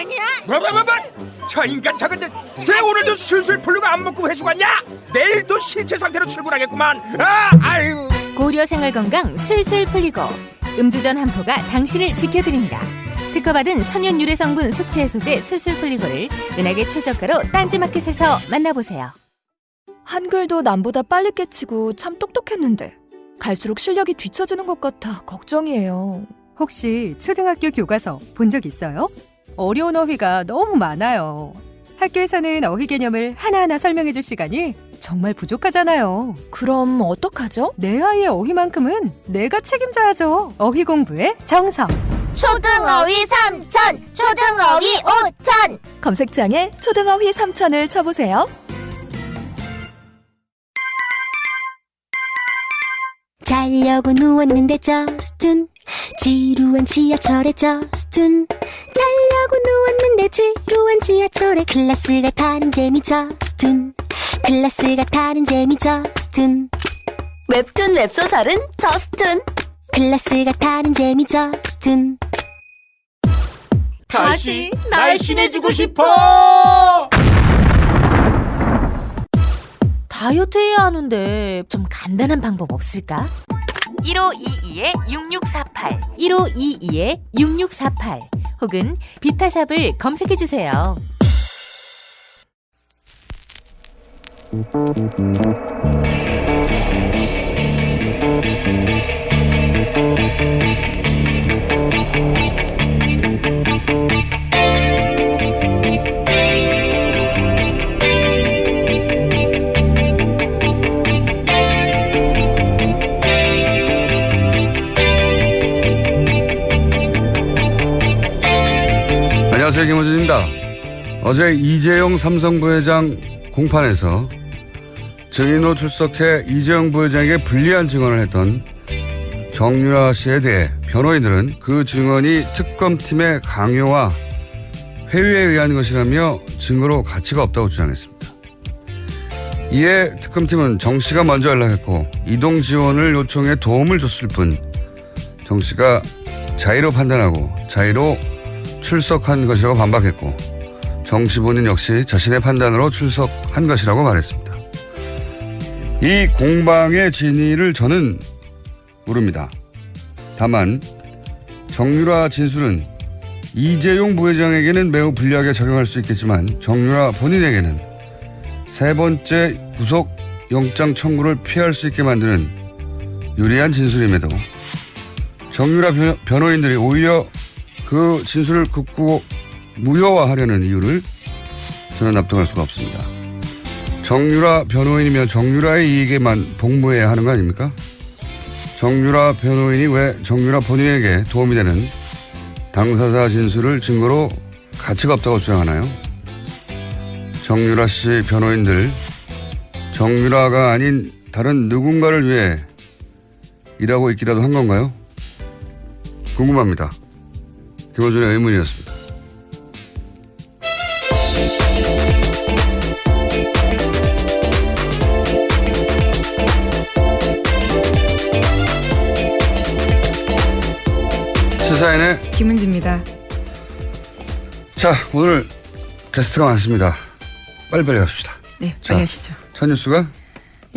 아니야? 뭐? 저 인간 저건 쟤 오늘도 술술 풀리고 안 먹고 회수 갔냐? 내일도 신체 상태로 출근하겠구만. 아유. 고려 생활건강 술술 풀리고 음주전 한포가 당신을 지켜드립니다. 특허받은 천연 유래 성분 숙취 해소제 술술 풀리고를 은하계 최저가로 딴지마켓에서 만나보세요. 한글도 남보다 빨리 깨치고 참 똑똑했는데 갈수록 실력이 뒤처지는 것 같아 걱정이에요. 혹시 초등학교 교과서 본 적 있어요? 어려운 어휘가 너무 많아요. 학교에서는 어휘 개념을 하나하나 설명해 줄 시간이 정말 부족하잖아요. 그럼 어떡하죠? 내 아이의 어휘만큼은 내가 책임져야죠. 어휘 공부의 정성. 초등어휘 3천, 초등어휘 5천. 검색창에 초등어휘 3천을 쳐보세요. 자려고 누웠는데 저스툰 지루한 지하철에 저스툰 자려고 누웠는데 지루한 지하철에 클래스가 다른 재미 저스툰 클래스가 다른 재미 저스툰 웹툰 웹소설은 저스툰 클래스가 다른 재미 저스툰 다시 날씬해지고 싶어. 다이어트 해야 하는데 좀 간단한 방법 없을까? 1522-6648 1522-6648 혹은 비타샵을 검색해주세요. 안녕하세요, 김호준입니다. 어제 이재용 삼성 부회장 공판에서 증인으로 출석해 이재용 부회장에게 불리한 증언을 했던 정유라 씨에 대해 변호인들은 그 증언이 특검팀의 강요와 회유에 의한 것이라며 증거로 가치가 없다고 주장했습니다. 이에 특검팀은 정 씨가 먼저 연락했고 이동 지원을 요청해 도움을 줬을 뿐 정 씨가 자의로 판단하고 자의로 출석한 것이라고 반박했고 정 씨 본인 역시 자신의 판단으로 출석한 것이라고 말했습니다. 이 공방의 진위를 저는 모릅니다. 다만 정유라 진술은 이재용 부회장에게는 매우 불리하게 적용할 수 있겠지만 정유라 본인에게는 세 번째 구속영장 청구를 피할 수 있게 만드는 유리한 진술임에도 정유라 변호인들이 오히려 그 진술을 극구 무효화하려는 이유를 저는 납득할 수가 없습니다. 정유라 변호인이면 정유라의 이익에만 복무해야 하는 거 아닙니까? 정유라 변호인이 왜 정유라 본인에게 도움이 되는 당사자 진술을 증거로 가치가 없다고 주장하나요? 정유라 씨 변호인들 정유라가 아닌 다른 누군가를 위해 일하고 있기라도 한 건가요? 궁금합니다. 김호준의 의문이었습니다. 시사인의 김은지입니다. 자, 오늘 게스트가 많습니다. 빨리빨리 갑시다. 네, 빨리 하시죠. 첫 뉴스가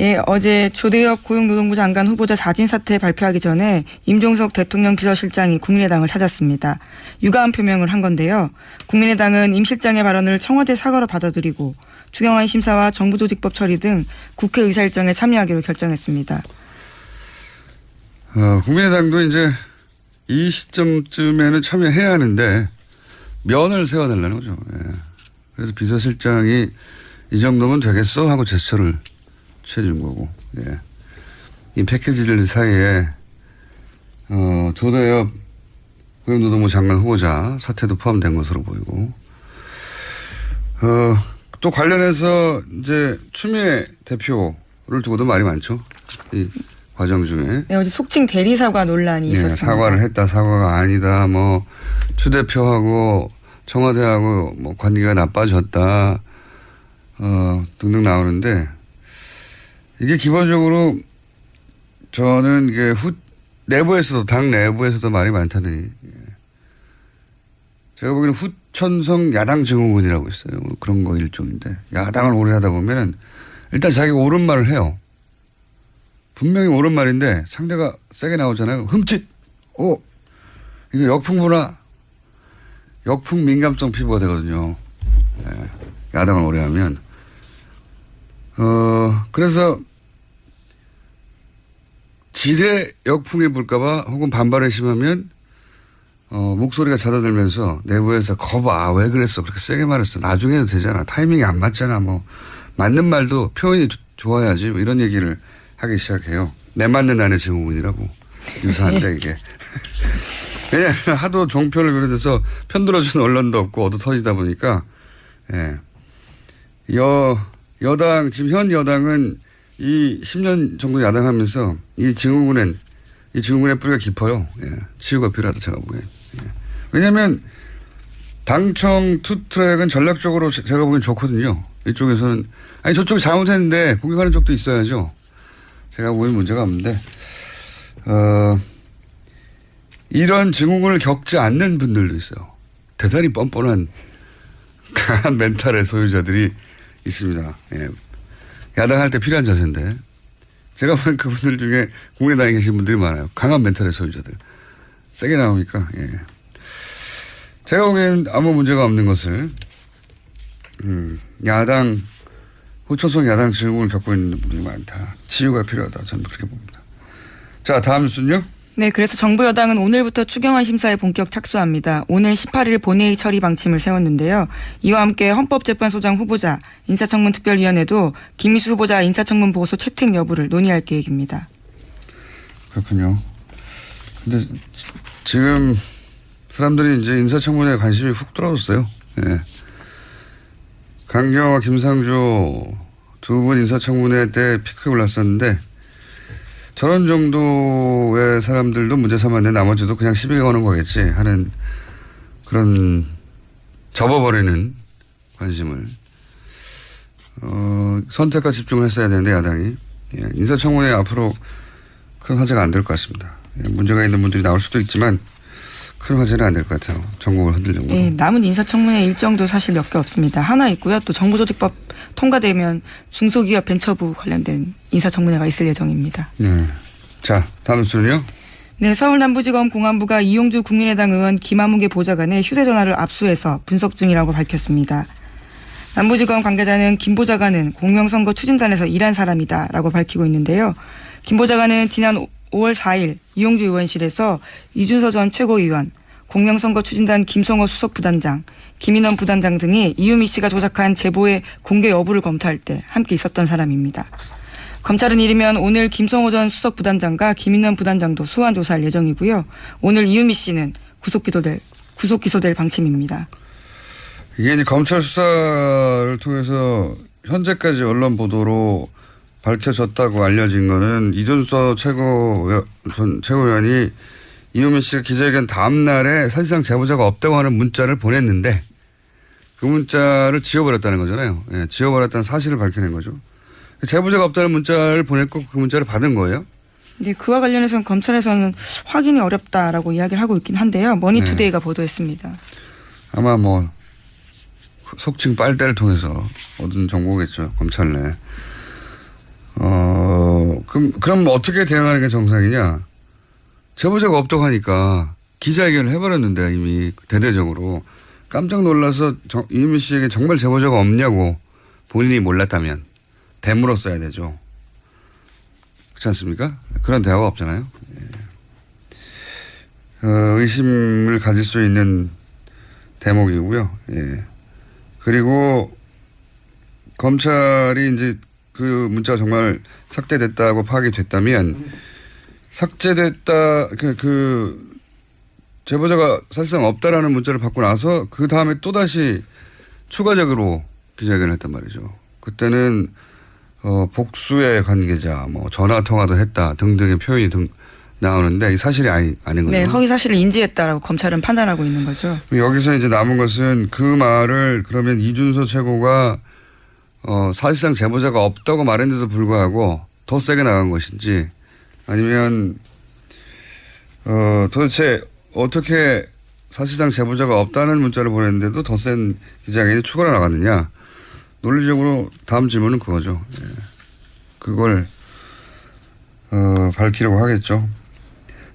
예, 어제 조대엽 고용노동부 장관 후보자 자진 사퇴 발표하기 전에 임종석 대통령 비서실장이 국민의당을 찾았습니다. 유감 표명을 한 건데요. 국민의당은 임 실장의 발언을 청와대 사과로 받아들이고 추경안 심사와 정부조직법 처리 등 국회 의사일정에 참여하기로 결정했습니다. 국민의당도 이제 이 시점쯤에는 참여해야 하는데 면을 세워달라는 거죠. 예. 그래서 비서실장이 이 정도면 되겠어 하고 제스처를 취해준 거고. 예. 이 패키지들 사이에 조대엽 고용노동부 장관 후보자 사태도 포함된 것으로 보이고 또 관련해서 이제 추미애 대표를 두고도 말이 많죠. 이 과정 중에. 네, 어제 속칭 대리사과 논란이 있었습니다. 사과를 했다, 사과가 아니다, 뭐 추 대표하고 청와대하고 뭐 관계가 나빠졌다, 등등 나오는데 이게 기본적으로 저는 이게 내부에서도 당 내부에서도 말이 많다니. 제가 보기에는 후천성 야당 증후군이라고 있어요. 뭐 그런 거 일종인데 야당을 오래 하다 보면은 일단 자기가 옳은 말을 해요. 분명히 옳은 말인데 상대가 세게 나오잖아요. 흠칫! 이거 역풍부나 역풍 민감성 피부가 되거든요. 네. 야당을 오래 하면. 그래서 지대 역풍이 불까봐 혹은 반발이 심하면 목소리가 잦아들면서 내부에서 거봐 왜 그랬어 그렇게 세게 말했어 나중에 해도 되잖아 타이밍이 안 맞잖아 뭐 맞는 말도 표현이 좋아야지 뭐 이런 얘기를 하기 시작해요. 내 맞는 아내 증후군이라고 유사한데 이게 왜냐하면 하도 종편을 비롯해서 편들어주는 언론도 없고 얻어 터지다 보니까 예. 여당 지금 현 여당은 이 10년 정도 야당하면서 이 증후군의 뿌리가 깊어요. 예. 치유가 필요하다 제가 보기엔. 예. 왜냐하면 당청 투트랙은 전략적으로 제가 보기엔 좋거든요. 이쪽에서는 아니 저쪽이 잘못했는데 공격하는 쪽도 있어야죠. 제가 보기엔 문제가 없는데 이런 증후군을 겪지 않는 분들도 있어요. 대단히 뻔뻔한 강한 멘탈의 소유자들이 있습니다. 예. 야당할 때 필요한 자세인데 제가 보는 그분들 중에 국민의당에 계신 분들이 많아요. 강한 멘탈의 소유자들. 세게 나오니까. 예. 제가 보기에는 아무 문제가 없는 것을 야당 후천성 야당 증후군을 겪고 있는 분들이 많다. 치유가 필요하다. 저는 그렇게 봅니다. 자 다음 뉴스는요. 네, 그래서 정부 여당은 오늘부터 추경안 심사에 본격 착수합니다. 오늘 18일 본회의 처리 방침을 세웠는데요. 이와 함께 헌법재판소장 후보자, 인사청문특별위원회도 김미수 후보자 인사청문 보고서 채택 여부를 논의할 계획입니다. 그렇군요. 근데 지금 사람들이 이제 인사청문회에 관심이 훅 떨어졌어요. 예. 강경화, 김상조 두 분 인사청문회 때 피크에 올랐었는데 저런 정도의 사람들도 문제 삼았는데 나머지도 그냥 시비가 거는 거겠지 하는 그런 접어버리는 관심을 선택과 집중을 했어야 되는데 야당이 예, 인사청문회 앞으로 큰 화제가 안 될 것 같습니다. 예, 문제가 있는 분들이 나올 수도 있지만 큰 화제는 안 될 것 같아요. 전국을 흔들 정도로. 네, 남은 인사청문회 일정도 사실 몇 개 없습니다. 하나 있고요. 또 정부조직법 통과되면 중소기업 벤처부 관련된 인사청문회가 있을 예정입니다. 네. 자, 다음 뉴스는요. 네, 서울남부지검 공안부가 이용주 국민의당 의원 김한무개 보좌관의 휴대전화를 압수해서 분석 중이라고 밝혔습니다. 남부지검 관계자는 김 보좌관은 공명선거 추진단에서 일한 사람이다라고 밝히고 있는데요. 김 보좌관은 지난 5월 4일 이용주 의원실에서 이준서 전 최고위원, 공명선거 추진단 김성호 수석부단장, 김인원 부단장 등이 이유미 씨가 조작한 제보의 공개 여부를 검토할 때 함께 있었던 사람입니다. 검찰은 이르면 오늘 김성호 전 수석부단장과 김인원 부단장도 소환 조사할 예정이고요. 오늘 이유미 씨는 구속 기소될 방침입니다. 이게 이제 검찰 수사를 통해서 현재까지 언론 보도로 밝혀졌다고 알려진 거는 이준서 전 최고위원이 이유미 씨가 기자회견 다음 날에 사실상 제보자가 없다고 하는 문자를 보냈는데 그 문자를 지워버렸다는 거잖아요. 예, 지워버렸다는 사실을 밝혀낸 거죠. 제보자가 없다는 문자를 보냈고 그 문자를 받은 거예요? 네, 그와 관련해서는 검찰에서는 확인이 어렵다라고 이야기를 하고 있긴 한데요. 머니투데이가 보도했습니다. 아마 뭐 속칭 빨대를 통해서 얻은 정보겠죠. 검찰 내. 그럼 어떻게 대응하는 게 정상이냐? 제보자가 없다고 하니까 기자회견을 해버렸는데 이미 대대적으로 깜짝 놀라서 이유미 씨에게 정말 제보자가 없냐고 본인이 몰랐다면 되물었어야 되죠. 그렇지 않습니까? 그런 대화가 없잖아요. 의심을 가질 수 있는 대목이고요. 예. 그리고 검찰이 이제 그 문자가 정말 삭제됐다고 파악이 됐다면 삭제됐다 그 제보자가 사실상 없다라는 문자를 받고 나서 그 다음에 또 다시 추가적으로 기자회견을 했단 말이죠. 그때는 복수의 관계자, 뭐 전화 통화도 했다 등등의 표현이 나오는데 사실이 아닌 거죠. 네, 허위 사실을 인지했다라고 검찰은 판단하고 있는 거죠. 여기서 이제 남은 것은 그 말을 그러면 이준서 최고가 사실상 제보자가 없다고 말했는데도 불구하고 더 세게 나간 것인지 아니면 도대체 어떻게 사실상 제보자가 없다는 문자를 보냈는데도 더 센 기자회견이 추가로 나갔느냐. 논리적으로 다음 질문은 그거죠. 예. 그걸 밝히려고 하겠죠.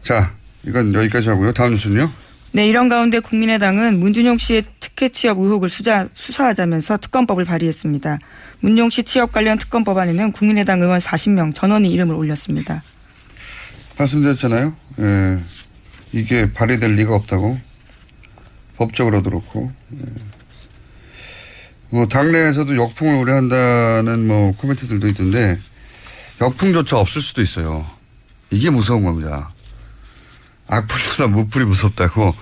자, 이건 여기까지 하고요. 다음 뉴스는요. 네, 이런 가운데 국민의당은 문준용 씨의 특혜 취업 의혹을 수사하자면서 특검법을 발의했습니다. 문준용 씨 취업 관련 특검법안에는 국민의당 의원 40명 전원이 이름을 올렸습니다. 말씀드렸잖아요. 예. 이게 발의될 리가 없다고. 법적으로도 그렇고. 예. 뭐 당내에서도 역풍을 우려한다는 뭐 코멘트들도 있던데 역풍조차 없을 수도 있어요. 이게 무서운 겁니다. 악플보다 무플이 무섭다고.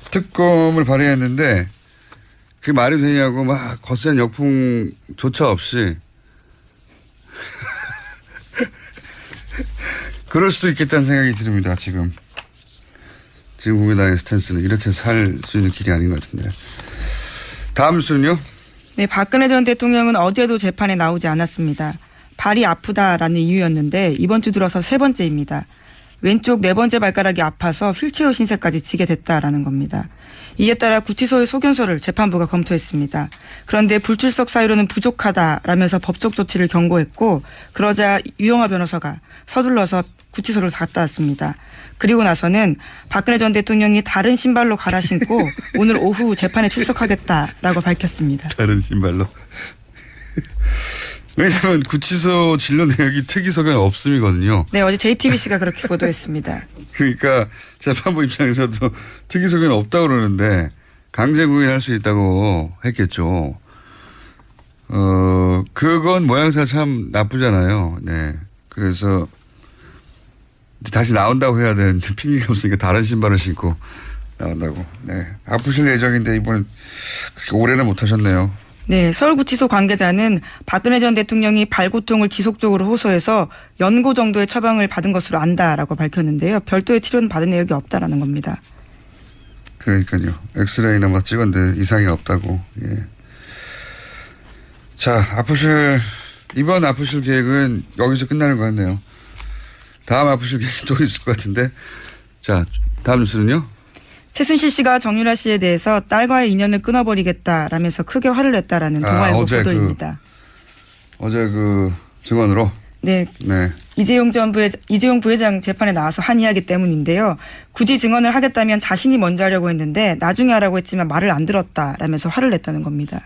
특검을 발의했는데 그게 말이 되냐고 막 거센 역풍조차 없이 그럴 수도 있겠다는 생각이 듭니다. 지금 국민당의 스탠스는 이렇게 살 수 있는 길이 아닌 것 같은데. 다음 뉴스는요. 네, 박근혜 전 대통령은 어제도 재판에 나오지 않았습니다. 발이 아프다라는 이유였는데 이번 주 들어서 세 번째입니다. 왼쪽 네 번째 발가락이 아파서 휠체어 신세까지 지게 됐다라는 겁니다. 이에 따라 구치소의 소견서를 재판부가 검토했습니다. 그런데 불출석 사유로는 부족하다라면서 법적 조치를 경고했고 그러자 유영하 변호사가 서둘러서 구치소를 갔다 왔습니다. 그리고 나서는 박근혜 전 대통령이 다른 신발로 갈아 신고 오늘 오후 재판에 출석하겠다라고 밝혔습니다. 다른 신발로. 왜냐하면 구치소 진료 내역이 특이 소견 없음이거든요. 네, 어제 JTBC가 그렇게 보도했습니다. 그러니까 재판부 입장에서도 특이 소견 없다고 그러는데 강제 구인할 수 있다고 했겠죠. 그건 모양새가 참 나쁘잖아요. 네. 그래서 다시 나온다고 해야 되는데 핑계가 없으니까 다른 신발을 신고 나온다고. 네. 아프실 예정인데 이번엔 그렇게 오래는 못 하셨네요. 네, 서울구치소 관계자는 박근혜 전 대통령이 발고통을 지속적으로 호소해서 연고 정도의 처방을 받은 것으로 안다라고 밝혔는데요. 별도의 치료는 받은 내역이 없다라는 겁니다. 그러니까요. 엑스레이나 막 찍었는데 이상이 없다고. 예. 자, 이번 아프실 계획은 여기서 끝나는 것 같네요. 다음 아프실 계획이 또 있을 것 같은데. 자, 다음 뉴스는요. 최순실 씨가 정유라 씨에 대해서 딸과의 인연을 끊어버리겠다라면서 크게 화를 냈다라는 동아일보 보도입니다. 어제 그 증언으로. 네. 네. 이재용 부회장 재판에 나와서 한 이야기 때문인데요. 굳이 증언을 하겠다면 자신이 먼저 하려고 했는데 나중에 하라고 했지만 말을 안 들었다라면서 화를 냈다는 겁니다.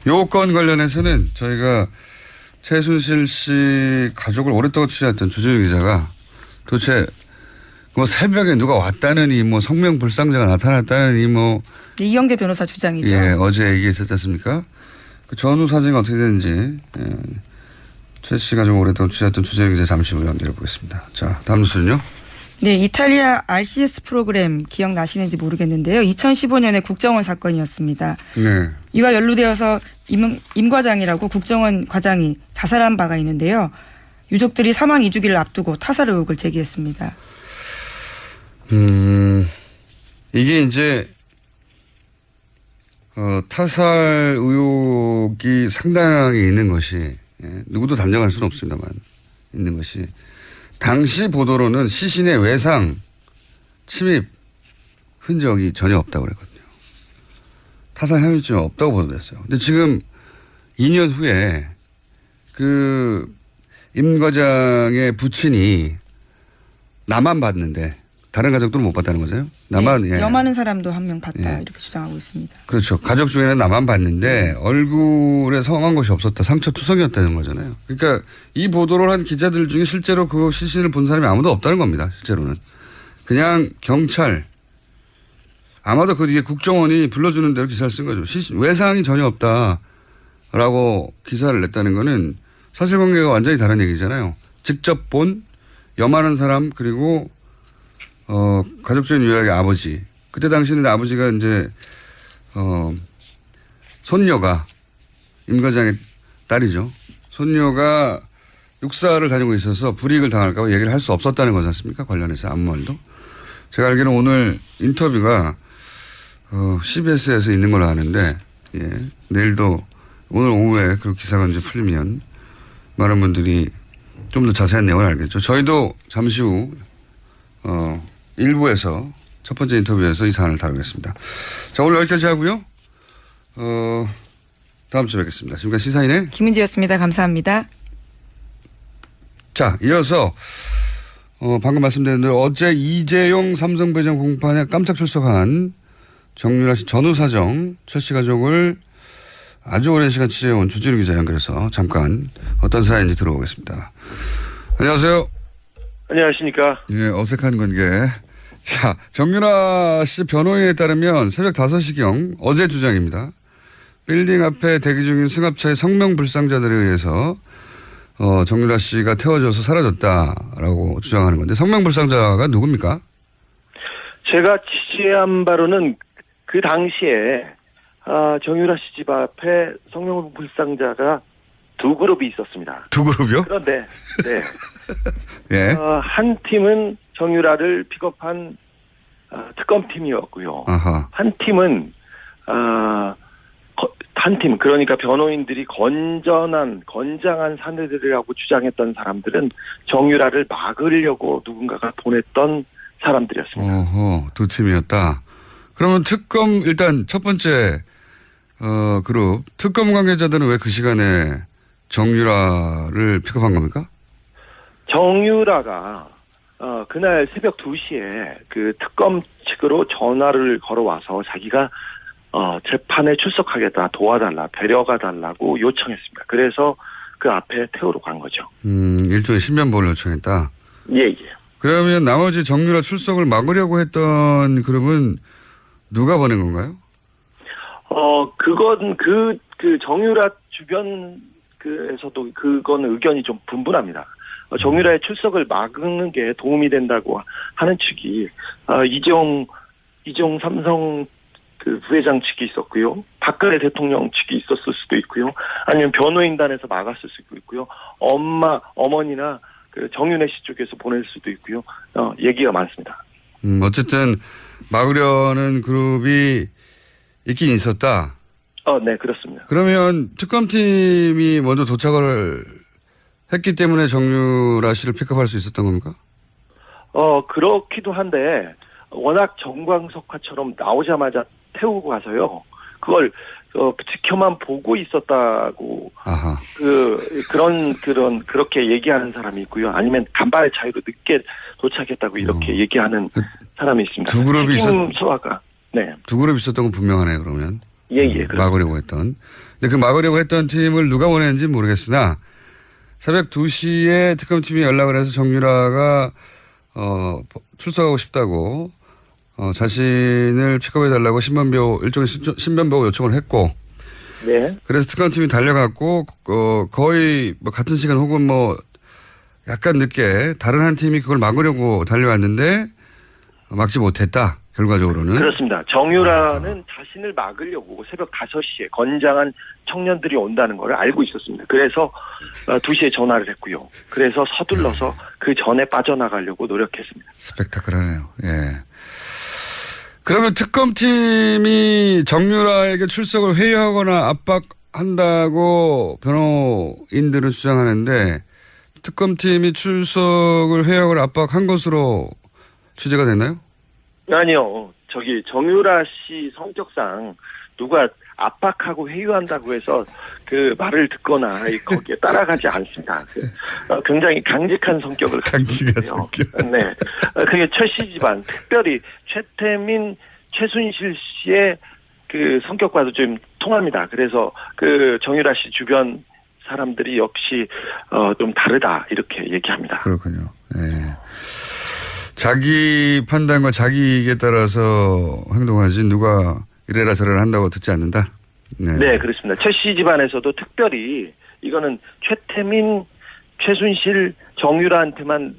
요 건 관련해서는 저희가 최순실 씨 가족을 오랫동안 취재했던 주진우 기자가 도대체 뭐 새벽에 누가 왔다느니 뭐 성명불상자가 나타났다느니 뭐 이영대 변호사 주장이죠. 예, 어제 얘기했었지 않습니까? 그 전후 사정이 어떻게 되는지 최 씨가 좀 오랫동안 취재했던 주진우 기자 잠시 후에 연결해 보겠습니다. 자, 다음 뉴스는요. 네, 이탈리아 RCS 프로그램 기억나시는지 모르겠는데요. 2015년에 국정원 사건이었습니다. 네. 이와 연루되어서 임 과장이라고 국정원 과장이 자살한 바가 있는데요. 유족들이 사망 2주기를 앞두고 타살 의혹을 제기했습니다. 이게 이제 타살 의혹이 상당히 있는 것이 누구도 단정할 수는 없습니다만 있는 것이 당시 보도로는 시신의 외상 침입 흔적이 전혀 없다고 그랬거든요. 타살 혐의점이 없다고 보도됐어요. 근데 지금 2년 후에 그 임 과장의 부친이 나만 봤는데 다른 가족들은 못 봤다는 거죠? 나만. 네, 예. 염하는 사람도 한 명 봤다 예. 이렇게 주장하고 있습니다. 그렇죠. 가족 중에는 나만 봤는데 얼굴에 성한 것이 없었다. 상처투성이었다는 거잖아요. 그러니까 이 보도를 한 기자들 중에 실제로 그 시신을 본 사람이 아무도 없다는 겁니다. 실제로는. 그냥 경찰 아마도 그 뒤에 국정원이 불러주는 대로 기사를 쓴 거죠. 외상이 전혀 없다라고 기사를 냈다는 거는 사실관계가 완전히 다른 얘기잖아요. 직접 본 염하는 사람 그리고 가족 중에 유일하게 아버지. 그때 당시에는 아버지가 이제 손녀가 임 과장의 딸이죠. 손녀가 육사를 다니고 있어서 불이익을 당할까 봐 얘기를 할 수 없었다는 거지 않습니까? 관련해서 아무 말도. 제가 알기로는 오늘 인터뷰가 CBS에서 있는 걸로 아는데 내일도 오늘 오후에 그 기사가 이제 풀리면 많은 분들이 좀 더 자세한 내용을 알겠죠. 저희도 잠시 후 일부에서 첫 번째 인터뷰에서 이 사안을 다루겠습니다. 자, 오늘 여기까지 하고요. 다음 주에 뵙겠습니다. 지금까지 시사인의 김은지였습니다. 감사합니다. 자, 이어서 방금 말씀드린 대로 어제 이재용 삼성부회장 공판에 깜짝 출석한 정유라 씨 전후사정 최 씨 가족을 아주 오랜 시간 취재해온 주진우 기자 연결해서 잠깐 어떤 사연인지 들어보겠습니다. 안녕하세요. 안녕하십니까. 예, 어색한 관계. 자, 정유라 씨 변호인에 따르면 새벽 5시경 어제 주장입니다. 빌딩 앞에 대기 중인 승합차의 성명불상자들에 의해서 정유라 씨가 태워져서 사라졌다라고 주장하는 건데 성명불상자가 누굽니까? 제가 취재한 바로는 그 당시에 정유라 씨 집 앞에 성명불상자가 두 그룹이 있었습니다. 두 그룹이요? 그런데 네. 예. 한 팀은 정유라를 픽업한 특검팀이었고요. 아하. 한 팀은 그러니까 변호인들이 건장한 사내들이라고 주장했던 사람들은 정유라를 막으려고 누군가가 보냈던 사람들이었습니다. 어허, 두 팀이었다. 그러면 일단 첫 번째 그룹 특검 관계자들은 왜 그 시간에 정유라를 픽업한 겁니까? 정유라가 그날 새벽 2시에 그 특검 측으로 전화를 걸어와서 자기가 재판에 출석하겠다, 도와달라, 데려가달라고 요청했습니다. 그래서 그 앞에 태우러 간 거죠. 일종의 신변보호를 요청했다. 예. 그러면 나머지 정유라 출석을 막으려고 했던 그룹은 누가 보낸 건가요? 그건 그 정유라 주변에서도 그건 의견이 좀 분분합니다. 정유라의 출석을 막는 게 도움이 된다고 하는 측이 이재용 삼성 그 부회장 측이 있었고요. 박근혜 대통령 측이 있었을 수도 있고요. 아니면 변호인단에서 막았을 수도 있고요. 어머니나 그 정윤혜 씨 쪽에서 보낼 수도 있고요. 얘기가 많습니다. 어쨌든 막으려는 그룹이 있긴 있었다. 네, 그렇습니다. 그러면 특검팀이 먼저 도착을 했기 때문에 정유라 씨를 픽업할 수 있었던 겁니까? 그렇기도 한데 워낙 정광석화처럼 나오자마자 태우고 가서요. 그걸 지켜만 보고 있었다고 아하. 그렇게 얘기하는 사람이 있고요. 아니면 간발의 차이로 늦게 도착했다고 이렇게 얘기하는 사람이 있습니다. 두 그룹이 소화가 네. 두 그룹 있었던 건 분명하네요. 그러면 예. 막으려고 했던. 근데 그 막으려고 했던 팀을 누가 보냈는지 모르겠으나 새벽 2시에 특검팀이 연락을 해서 정유라가 출석하고 싶다고 자신을 픽업해달라고 일종의 신변보호 요청을 했고, 네. 그래서 특검팀이 달려갔고, 거의 뭐 같은 시간 혹은 뭐 약간 늦게 다른 한 팀이 그걸 막으려고 달려왔는데 막지 못했다. 결과적으로는. 그렇습니다. 정유라는 자신을 막으려고 새벽 5시에 건장한 청년들이 온다는 걸 알고 있었습니다. 그래서 2시에 전화를 했고요. 그래서 서둘러서 그 전에 빠져나가려고 노력했습니다. 스펙타클하네요. 예. 그러면 특검팀이 정유라에게 출석을 회유하거나 압박한다고 변호인들은 주장하는데 특검팀이 출석을 회유하거나 압박한 것으로 취재가 됐나요? 아니요. 정유라 씨 성격상 누가 압박하고 회유한다고 해서 그 말을 듣거나 거기에 따라가지 않습니다. 굉장히 강직한 성격을 가지고 있어요. 네. 그게 최 씨 집안, 특별히 최태민, 최순실 씨의 그 성격과도 좀 통합니다. 그래서 그 정유라 씨 주변 사람들이 역시 좀 다르다 이렇게 얘기합니다. 그렇군요. 네. 자기 판단과 자기 이익에 따라서 행동하지 누가 이래라 저래라 한다고 듣지 않는다? 네, 그렇습니다. 최 씨 집안에서도 특별히 이거는 최태민, 최순실, 정유라한테만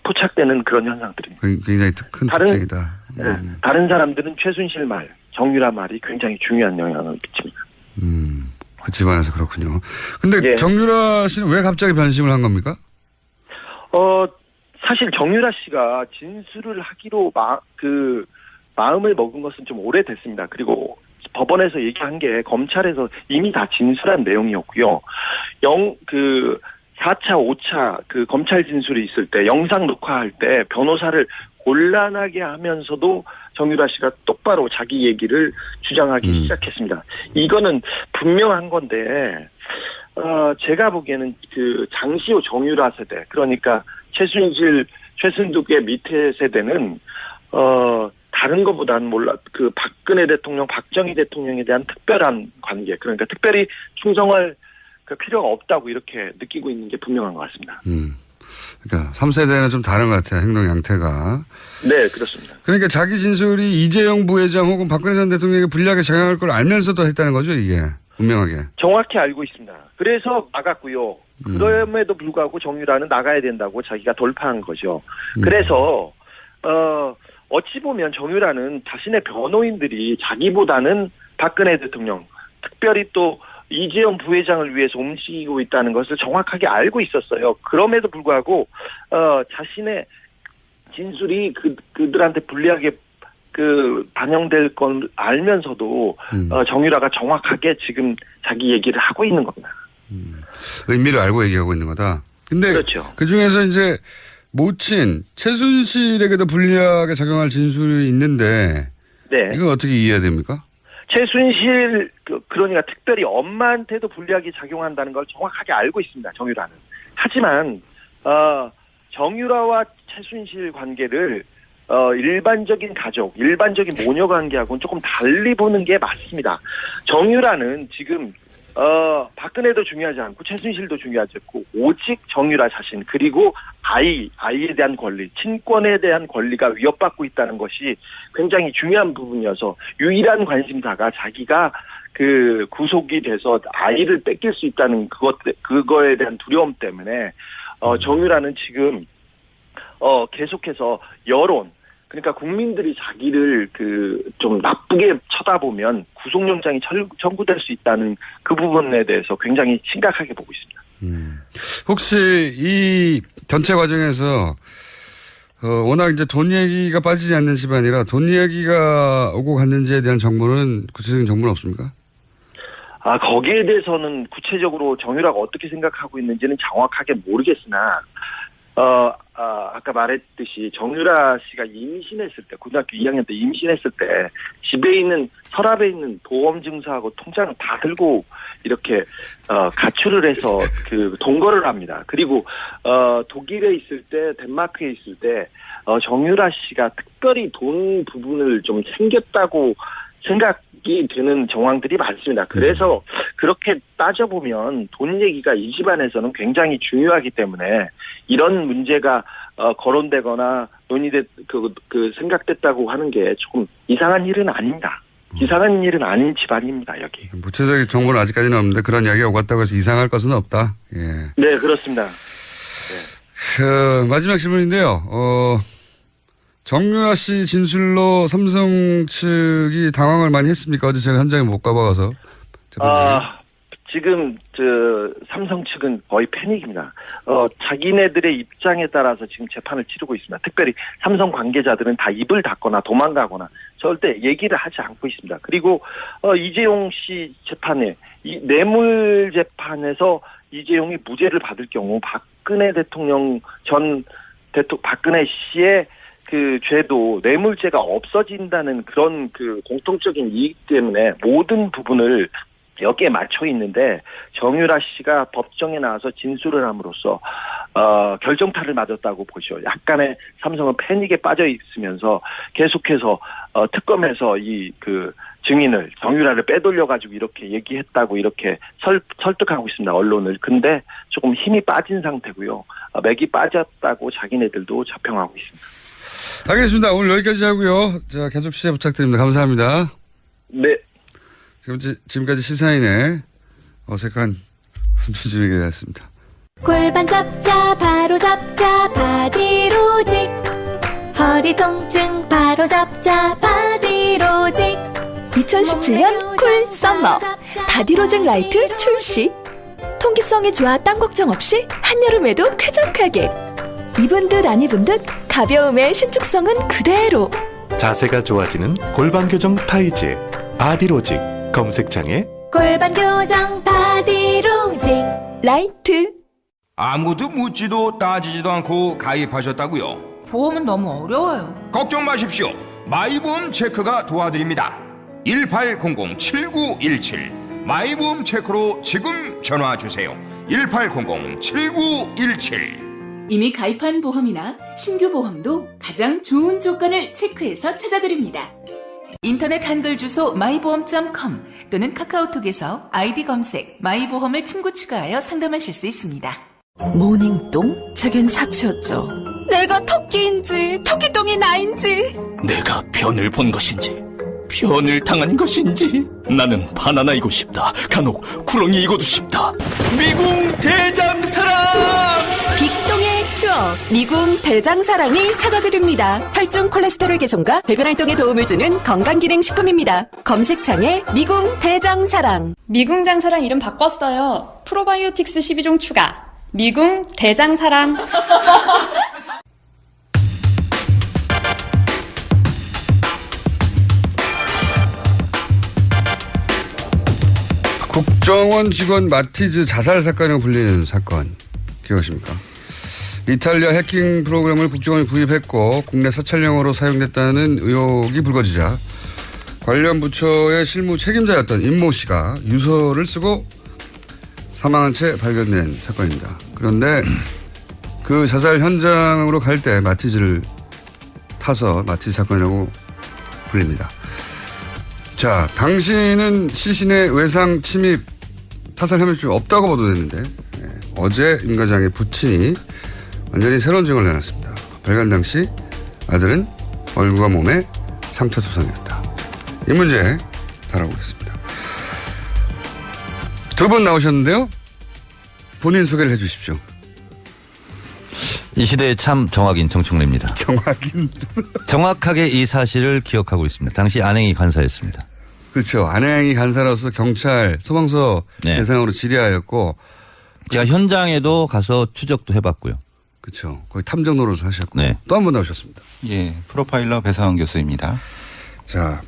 포착되는 그런 현상들입니다. 굉장히 큰 특징이다. 다른 사람들은 최순실 말, 정유라 말이 굉장히 중요한 영향을 미칩니다. 그 집안에서 그렇군요. 근데 정유라 씨는 왜 갑자기 변심을 한 겁니까? 사실 정유라 씨가 진술을 하기로 마음을 먹은 것은 좀 오래됐습니다. 그리고 법원에서 얘기한 게 검찰에서 이미 다 진술한 내용이었고요. 4차, 5차 그 검찰 진술이 있을 때 영상 녹화할 때 변호사를 곤란하게 하면서도 정유라 씨가 똑바로 자기 얘기를 주장하기 시작했습니다. 이거는 분명한 건데 제가 보기에는 그 장시호 정유라 세대, 그러니까 최순실, 최순득의 밑에 세대는 다른 것보다는 그 박근혜 대통령, 박정희 대통령에 대한 특별한 관계, 그러니까 특별히 충성할 그 필요가 없다고 이렇게 느끼고 있는 게 분명한 것 같습니다. 그러니까 3세대는 좀 다른 것 같아요. 행동 양태가. 네, 그렇습니다. 그러니까 자기 진술이 이재용 부회장 혹은 박근혜 전 대통령에게 불리하게 작용할 걸 알면서도 했다는 거죠, 이게. 분명하게. 정확히 알고 있습니다. 그래서 막았고요. 그럼에도 불구하고 정유라는 나가야 된다고 자기가 돌파한 거죠. 그래서 어찌 보면 정유라는 자신의 변호인들이 자기보다는 박근혜 대통령, 특별히 또 이재용 부회장을 위해서 움직이고 있다는 것을 정확하게 알고 있었어요. 그럼에도 불구하고 자신의 진술이 그들한테 불리하게 반영될 건 알면서도 정유라가 정확하게 지금 자기 얘기를 하고 있는 겁니다. 의미를 알고 얘기하고 있는 거다. 근데 그렇죠. 그중에서 이제 모친 최순실에게도 불리하게 작용할 진술이 있는데 네. 이건 어떻게 이해해야 됩니까? 최순실 그러니까 특별히 엄마한테도 불리하게 작용한다는 걸 정확하게 알고 있습니다. 정유라는. 하지만 정유라와 최순실 관계를 일반적인 가족, 일반적인 모녀 관계하고는 조금 달리 보는 게 맞습니다. 정유라는 지금 박근혜도 중요하지 않고 최순실도 중요하지 않고 오직 정유라 자신, 그리고 아이에 대한 권리, 친권에 대한 권리가 위협받고 있다는 것이 굉장히 중요한 부분이어서 유일한 관심사가 자기가 구속이 돼서 아이를 뺏길 수 있다는 그거에 대한 두려움 때문에 정유라는 지금 계속해서 여론, 그러니까 국민들이 자기를 좀 나쁘게 쳐다보면 구속영장이 청구될 수 있다는 그 부분에 대해서 굉장히 심각하게 보고 있습니다. 혹시 이 전체 과정에서 워낙 이제 돈 얘기가 빠지지 않는 집안이라 돈 얘기가 오고 갔는지에 대한 정보는 구체적인 정보는 없습니까? 거기에 대해서는 구체적으로 정유라가 어떻게 생각하고 있는지는 정확하게 모르겠으나 아까 말했듯이 정유라 씨가 임신했을 때, 고등학교 2학년 때 임신했을 때 집에 있는 서랍에 있는 보험 증서하고 통장을 다 들고 이렇게 가출을 해서 동거를 합니다. 그리고 독일에 있을 때, 덴마크에 있을 때 정유라 씨가 특별히 돈 부분을 좀 챙겼다고 생각이 되는 정황들이 많습니다. 그래서 그렇게 따져보면 돈 얘기가 이 집안에서는 굉장히 중요하기 때문에 이런 문제가 거론되거나 생각됐다고 하는 게 조금 이상한 일은 아닙니다. 이상한 일은 아닌 집안입니다, 여기. 구체적인 정보는 아직까지는 없는데 그런 이야기가 오고 갔다고 해서 이상할 것은 없다. 예. 네, 그렇습니다. 네. 마지막 질문인데요. 정유라 씨 진술로 삼성 측이 당황을 많이 했습니까? 어제 제가 현장에 못 가봐서. 지금 삼성 측은 거의 패닉입니다. 자기네들의 입장에 따라서 지금 재판을 치르고 있습니다. 특별히 삼성 관계자들은 다 입을 닫거나 도망가거나 절대 얘기를 하지 않고 있습니다. 그리고 이재용 씨 재판에 이 뇌물 재판에서 이재용이 무죄를 받을 경우 박근혜 대통령 박근혜 씨의 죄도 뇌물죄가 없어진다는 그런 공통적인 이익 때문에 모든 부분을 여기에 맞춰 있는데 정유라 씨가 법정에 나와서 진술을 함으로써 결정타를 맞았다고 보죠. 약간의 삼성은 패닉에 빠져 있으면서 계속해서 특검에서 이 증인을 정유라를 빼돌려 가지고 이렇게 얘기했다고 이렇게 설득하고 있습니다. 언론을. 근데 조금 힘이 빠진 상태고요. 맥이 빠졌다고 자기네들도 자평하고 있습니다. 알겠습니다. 오늘 여기까지 하고요. 자, 계속 시작 부탁드립니다. 감사합니다. 네. 지금까지 시사인의 어색한 주진우였습니다. 골반 잡자 바로 잡자 바디로직, 허리 통증 바로 잡자 바디로직. 2017년 쿨 썸머 바디로직 라이트 출시. 통기성이 좋아 땀 걱정 없이 한여름에도 쾌적하게. 입은 듯 안 입은 듯 가벼움의 신축성은 그대로. 자세가 좋아지는 골반 교정 타이즈 바디로직. 검색창에 골반 교정 바디로직 라이트. 아무도 묻지도 따지지도 않고 가입하셨다고요? 보험은 너무 어려워요. 걱정 마십시오. 마이보험 체크가 도와드립니다. 1800-7917 마이보험 체크로 지금 전화 주세요. 1800-7917. 이미 가입한 보험이나 신규 보험도 가장 좋은 조건을 체크해서 찾아드립니다. 인터넷 한글 주소 마이보험.com 또는 카카오톡에서 아이디 검색 마이보험을 친구 추가하여 상담하실 수 있습니다. 모닝똥? 제겐 사치였죠. 내가 토끼인지 토끼똥이 나인지 내가 변을 본 것인지 변을 당한 것인지 나는 바나나이고 싶다. 간혹 구렁이이고도 싶다. 미궁 대장사랑! 빅똥의 추억 미궁 대장사랑이 찾아드립니다. 혈중 콜레스테롤 개선과 배변 활동에 도움을 주는 건강기능식품입니다. 검색창에 미궁 대장사랑. 미궁 장사랑 이름 바꿨어요. 프로바이오틱스 12종 추가. 미궁 대장사랑. 국정원 직원 마티즈 자살 사건으로 불리는 사건 기억하십니까? 이탈리아 해킹 프로그램을 국정원이 구입했고 국내 사찰용으로 사용됐다는 의혹이 불거지자 관련 부처의 실무 책임자였던 임모 씨가 유서를 쓰고 사망한 채 발견된 사건입니다. 그런데 그 자살 현장으로 갈 때 마티즈를 타서 마티즈 사건이라고 불립니다. 자, 당시는 시신의 외상 침입 타살 혐의점이 없다고 보도됐는데 어제 임 과장의 부친이 완전히 새로운 증언을 내놨습니다. 발견 당시 아들은 얼굴과 몸에 상처 투성이었다. 이 문제 다뤄보겠습니다. 두 분 나오셨는데요. 본인 소개를 해 주십시오. 이 시대의 참 정확인 정청래입니다. 정확인. 정확하게 이 사실을 기억하고 있습니다. 당시 안행이 간사였습니다. 그렇죠. 안행이 간사로서 경찰 소방서 대상으로 질의하였고 제가 현장에도 가서 추적도 해봤고요. 그렇죠. 거의 탐정 노릇을 하셨고 또 한 번 나오셨습니다. 예, 프로파일러 배상원 교수입니다. 자,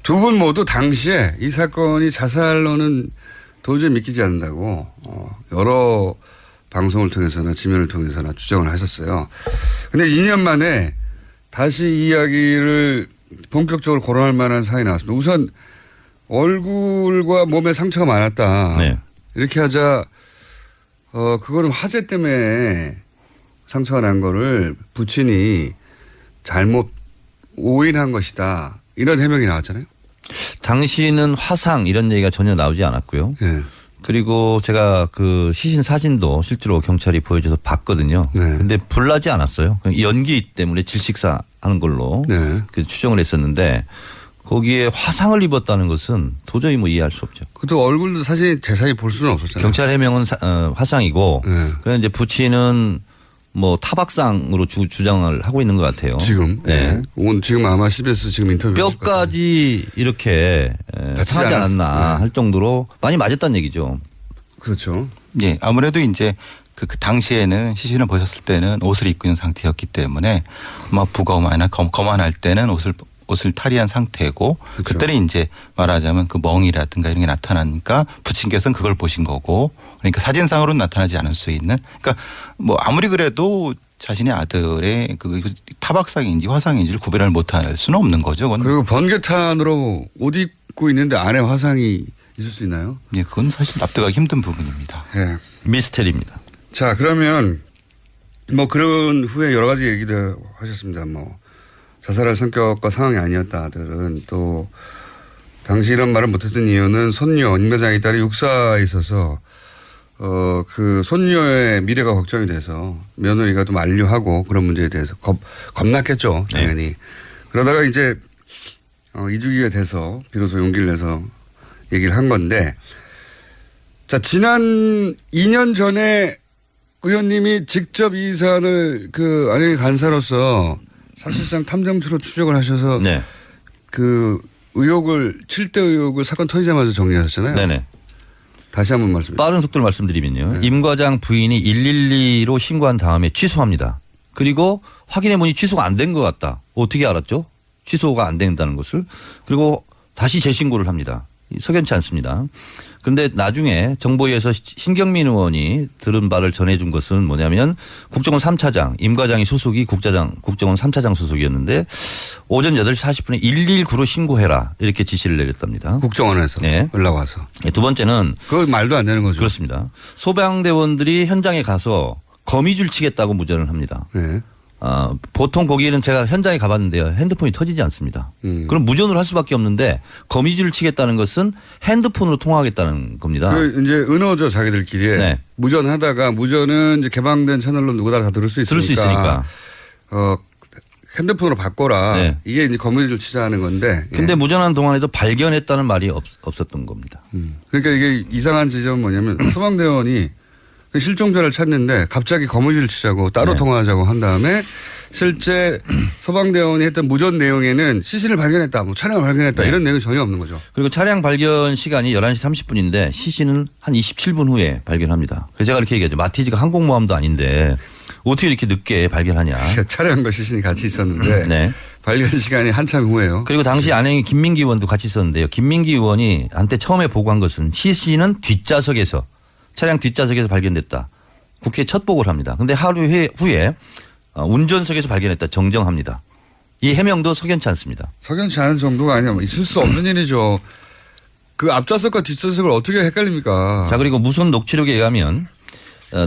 두 분 모두 당시에 이 사건이 자살로는 도저히 믿기지 않는다고 여러 방송을 통해서나 지면을 통해서나 주장을 하셨어요. 근데 2년 만에 다시 이 이야기를 본격적으로 거론할 만한 사안이 나왔습니다. 우선 얼굴과 몸에 상처가 많았다. 이렇게 하자 그거는 화재 때문에 상처가 난 거를 부친이 잘못 오인한 것이다. 이런 해명이 나왔잖아요. 당시는 화상 이런 얘기가 전혀 나오지 않았고요. 그리고 제가 그 시신 사진도 실제로 경찰이 보여줘서 봤거든요. 근데 불나지 않았어요. 연기 때문에 질식사 하는 걸로 추정을 했었는데 거기에 화상을 입었다는 것은 도저히 이해할 수 없죠. 그것도 얼굴도 사실 제사히 볼 수는 없었잖아요. 경찰 해명은 화상이고 그런데 이제 부친은 타박상으로 주장을 하고 있는 것 같아요. 지금. 오늘 지금 아마 CBS 지금 인터뷰. 뼈까지 이렇게 상하지 않았나 할 정도로 많이 맞았다는 얘기죠. 그렇죠. 예, 아무래도 이제 그 당시에는 시신을 보셨을 때는 옷을 입고 있는 상태였기 때문에 부검하나 검안할 때는 옷을 탈의한 상태고 그때는 이제 말하자면 그 멍이라든가 이런 게 나타나니까 부친께서는 그걸 보신 거고 그러니까 사진상으로는 나타나지 않을 수 있는 그러니까 아무리 그래도 자신의 아들의 그 타박상인지 화상인지를 구별을 못할 수는 없는 거죠. 그건. 그리고 번개탄으로 옷 입고 있는데 안에 화상이 있을 수 있나요? 예, 그건 사실 납득하기 힘든 부분입니다. 예. 미스테리입니다. 자, 그러면 그런 후에 여러 가지 얘기도 하셨습니다. 자살할 성격과 상황이 아니었다. 아들은 또 당시 이런 말을 못했던 이유는 손녀 임 과장의 딸이 육사에 있어서 그 손녀의 미래가 걱정이 돼서 며느리가 또 만류하고 그런 문제에 대해서 겁났겠죠. 당연히. 그러다가 이제 이주기가 돼서 비로소 용기를 내서 얘기를 한 건데 자, 지난 2년 전에 의원님이 직접 이 사안을 그 안행이 간사로서 사실상 탐정추로 추적을 하셔서 그 의혹을 7대 의혹을 사건 터지자마자 정리하셨잖아요. 네네. 다시 한번 말씀해 주세요. 빠른 속도를 말씀드리면요. 임 과장 부인이 112로 신고한 다음에 취소합니다. 그리고 확인해 보니 취소가 안 된 것 같다. 어떻게 알았죠? 취소가 안 된다는 것을. 그리고 다시 재신고를 합니다. 석연치 않습니다. 그런데 나중에 정보위에서 신경민 의원이 들은 바를 전해준 것은 뭐냐면 국정원 3차장 임 과장이 소속이 국정원 3차장 소속이었는데 오전 8시 40분에 119로 신고해라 이렇게 지시를 내렸답니다. 국정원에서 네. 연락 와서. 두 번째는 그거 말도 안 되는 거죠. 그렇습니다. 소방대원들이 현장에 가서 거미줄 치겠다고 무전을 합니다. 네. 보통 거기에는 제가 현장에 가봤는데요. 핸드폰이 터지지 않습니다. 그럼 무전으로 할 수밖에 없는데 거미줄을 치겠다는 것은 핸드폰으로 통화하겠다는 겁니다. 그 이제 은어죠 자기들끼리. 네. 무전하다가 무전은 이제 개방된 채널로 누구나 다 들을 수 있으니까. 핸드폰으로 바꿔라. 네. 이게 이제 거미줄 치자는 건데. 근데 무전하는 동안에도 발견했다는 말이 없었던 겁니다. 그러니까 이게 이상한 지점은 뭐냐면 소방대원이 실종자를 찾는데 갑자기 거미줄 치자고 따로 네. 통화하자고 한 다음에 실제 소방대원이 했던 무전 내용에는 시신을 발견했다, 뭐 차량을 발견했다 네. 이런 내용이 전혀 없는 거죠. 그리고 차량 발견 시간이 11시 30분인데 시신은 한 27분 후에 발견합니다. 그래서 제가 이렇게 얘기하죠. 마티즈가 항공모함도 아닌데 어떻게 이렇게 늦게 발견하냐. 차량과 시신이 같이 있었는데 네. 발견 시간이 한참 후에요. 그리고 당시 안행이 김민기 의원도 같이 있었는데요. 김민기 의원이 한때 처음에 보고한 것은 시신은 뒷좌석에서 차량 뒷좌석에서 발견됐다. 국회에 첫 보고를 합니다. 그런데 하루 후에 운전석에서 발견했다. 정정합니다. 이 해명도 석연치 않습니다. 석연치 않은 정도가 아니라 있을 수 없는 일이죠. 그 앞좌석과 뒷좌석을 어떻게 헷갈립니까? 자, 그리고 무선 녹취록에 의하면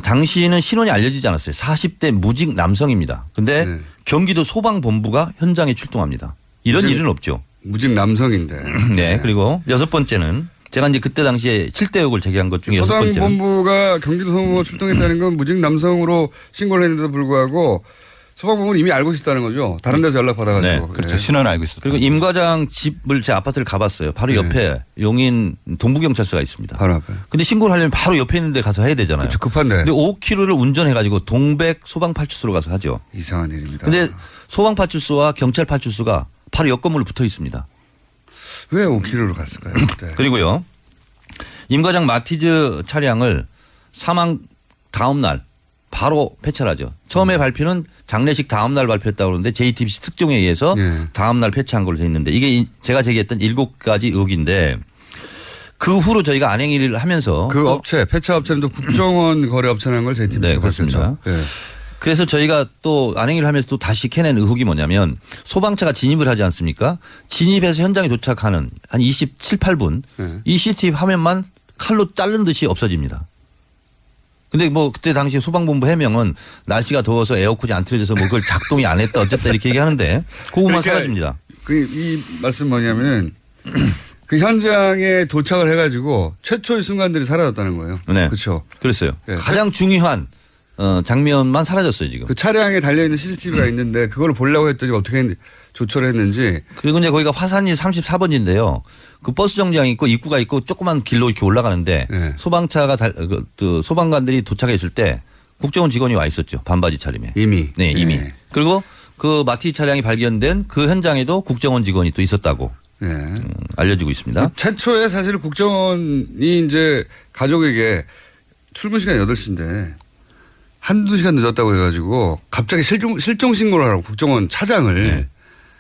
당시에는 신원이 알려지지 않았어요. 40대 무직 남성입니다. 그런데 네. 경기도 소방본부가 현장에 출동합니다. 이런 일은 없죠. 무직 남성인데. 네. 그리고 여섯 번째는 제가 이제 그때 당시에 7대 의혹을 제기한 것 중에 여섯 번째는 소방본부가 경기도 소방본부가 출동했다는 건 무직 남성으로 신고를 했는데도 불구하고 소방본부는 이미 알고 있었다는 거죠. 다른 데서 연락 받아가지고. 네. 그렇죠. 신원 알고 있었다. 그리고 임 과장 집을 제 아파트를 가봤어요. 바로 옆에 용인 동부경찰서가 있습니다. 바로 앞에. 근데 신고를 하려면 바로 옆에 있는 데 가서 해야 되잖아요. 그렇죠. 급한데. 근데 5km를 운전해가지고 동백 소방파출소로 가서 하죠. 이상한 일입니다. 근데 소방파출소와 경찰파출소가 바로 옆 건물로 붙어 있습니다. 왜 5km로 갔을까요? 그때. 그리고요. 임 과장 마티즈 차량을 사망 다음 날 바로 폐차하죠. 처음에 발표는 장례식 다음 날 발표했다고 그러는데 JTBC 특종에 의해서 다음 날 폐차한 걸로 되어 있는데 이게 제가 제기했던 7가지 의혹인데 그 후로 저희가 안행일을 하면서 그 업체 폐차 업체는 또 국정원 거래업체라는 걸 JTBC가 네, 그렇습니다. 네. 그래서 저희가 또 안행일을 하면서 또 다시 캐낸 의혹이 뭐냐면 소방차가 진입을 하지 않습니까? 진입해서 현장에 도착하는 한 27, 8분 이 CCTV 화면만 칼로 자른 듯이 없어집니다. 근데 뭐 그때 당시 소방본부 해명은 날씨가 더워서 에어컨이 안 틀어져서 뭐 그걸 작동이 안 했다 어쨌다 이렇게 얘기하는데 그것만 사라집니다. 이 말씀 뭐냐면은 그 현장에 도착을 해가지고 최초의 순간들이 사라졌다는 거예요. 네. 그렇죠. 그랬어요. 네. 가장 중요한 장면만 사라졌어요 지금. 그 차량에 달려있는 CCTV가 있는데 그걸 보려고 했더니 어떻게 조처를 했는지. 그리고 이제 거기가 화산이 34번지인데요. 그 버스 정류장이 있고 입구가 있고 조그만 길로 이렇게 올라가는데 소방차가 소방관들이 도착했을 때 국정원 직원이 와 있었죠. 반바지 차림에. 이미. 네, 이미. 그리고 그 마티 차량이 발견된 그 현장에도 국정원 직원이 또 있었다고 알려지고 있습니다. 최초에 사실 국정원이 이제 가족에게 출근 시간이 8시인데 한두 시간 늦었다고 해가지고 갑자기 실종 신고를 하라고 국정원 차장을.